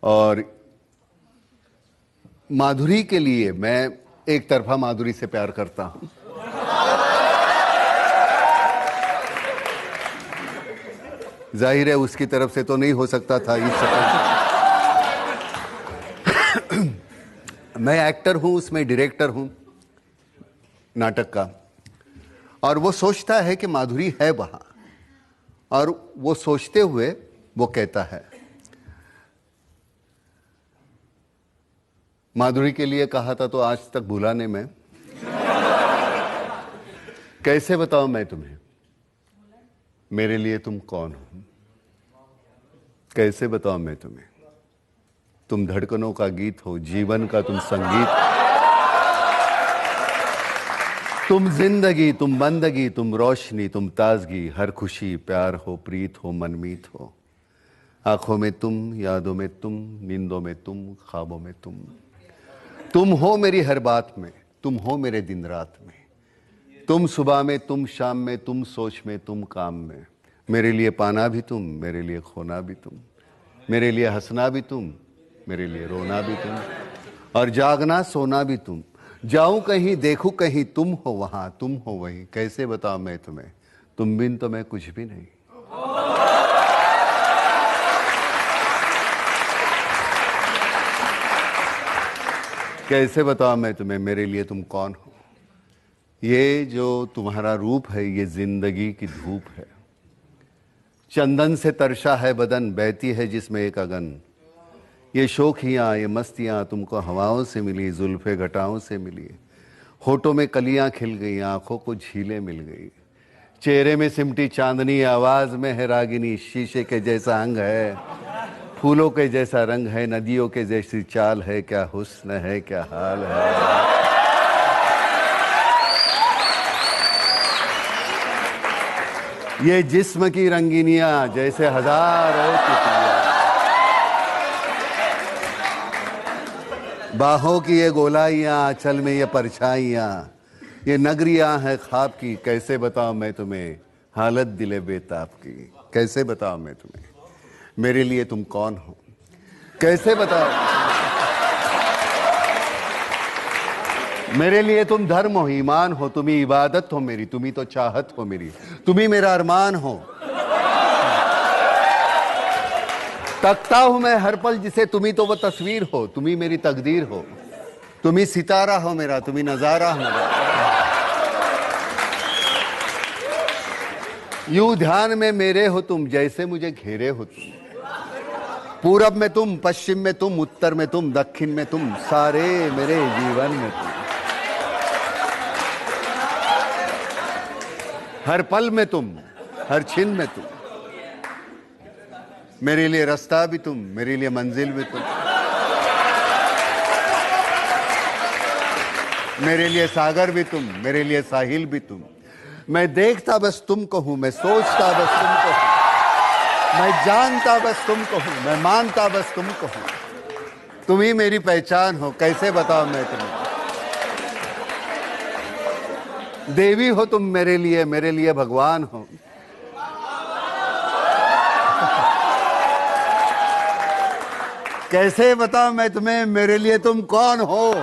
और माधुरी के लिए मैं एक तरफा माधुरी से प्यार करता हूं। जाहिर है उसकी तरफ से तो नहीं हो सकता था इस शक्ल। मैं एक्टर हूं, उसमें डायरेक्टर हूं नाटक का, और वो सोचता है कि माधुरी है वहां, और वो सोचते हुए वो कहता है। माधुरी के लिए कहा था तो आज तक भूला नहीं मैं। कैसे बताऊं मैं तुम्हें मेरे लिए तुम कौन हो? कैसे बताऊं मैं तुम्हें? तुम धड़कनों का गीत हो, जीवन का तुम संगीत, तुम जिंदगी, तुम बंदगी, तुम रोशनी, तुम ताजगी, हर खुशी, प्यार हो, प्रीत हो, मनमीत हो। आंखों में तुम, यादों में तुम, नींदों में तुम, ख्वाबों में तुम हो मेरी हर बात में, तुम हो मेरे दिन रात में, तुम सुबह में, तुम शाम में, तुम सोच में, तुम काम में। मेरे लिए पाना भी तुम, मेरे लिए खोना भी तुम, मेरे लिए हंसना भी तुम, मेरे लिए रोना भी तुम, और जागना सोना भी तुम। जाऊं कहीं, देखूं कहीं, तुम हो वहां, तुम हो वहीं। कैसे बताऊं मैं तुम्हें, तुम बिन तो मैं कुछ भी नहीं। कैसे बताऊं मैं तुम्हें मेरे लिए तुम कौन हो? ये जो तुम्हारा रूप है, ये जिंदगी की धूप है। चंदन से तरशा है बदन, बहती है जिसमें एक अगन। ये शोखियां, ये मस्तियां तुमको हवाओं से मिली, जुल्फे घटाओं से मिली। होठों में कलियां खिल गई, आंखों को झीलें मिल गई। चेहरे में सिमटी चांदनी, आवाज में है रागिनी। शीशे के जैसा अंग है, फूलों के जैसा रंग है, नदियों के जैसी चाल है। क्या हुस्न है, क्या हाल है। ये जिस्म की रंगीनियां जैसे हजारों तितलियां, बाहों की ये गोलाइयां, आंचल में ये परछाइयां, ये नगरियां हैं ख्वाब की। कैसे बताऊं मैं तुम्हें हालत दिले बेताब की? कैसे बताऊं मैं तुम्हें मेरे लिए तुम कौन हो? कैसे बताओ मेरे लिए तुम धर्म हो, ईमान हो, तुम ही इबादत हो मेरी, तुम ही तो चाहत हो मेरी, तुम ही मेरा अरमान हो। तकता हूं मैं हर पल जिसे, तुम ही तो वो तस्वीर हो, तुम ही मेरी तकदीर हो, तुम ही सितारा हो मेरा, तुम ही नजारा हो मेरा। यूं ध्यान में मेरे हो तुम, जैसे मुझे घेरे हो तुम। पूरब में तुम, पश्चिम में तुम, उत्तर में तुम, दक्षिण में तुम, सारे मेरे जीवन में तुम। हर पल में तुम, हर छिन में तुम। मेरे लिए रास्ता भी तुम, मेरे लिए मंजिल भी तुम, मेरे लिए सागर भी तुम, मेरे लिए साहिल भी तुम। मैं देखता बस तुमको हूं, मैं सोचता बस तुमको हूं, मैं जानता बस तुमको हूं, मैं मानता बस तुमको हूं। तुम ही मेरी पहचान हो। कैसे बताऊं मैं तुम्हें? देवी हो तुम मेरे लिए भगवान हो। कैसे बताऊं मैं तुम्हें मेरे लिए तुम कौन हो?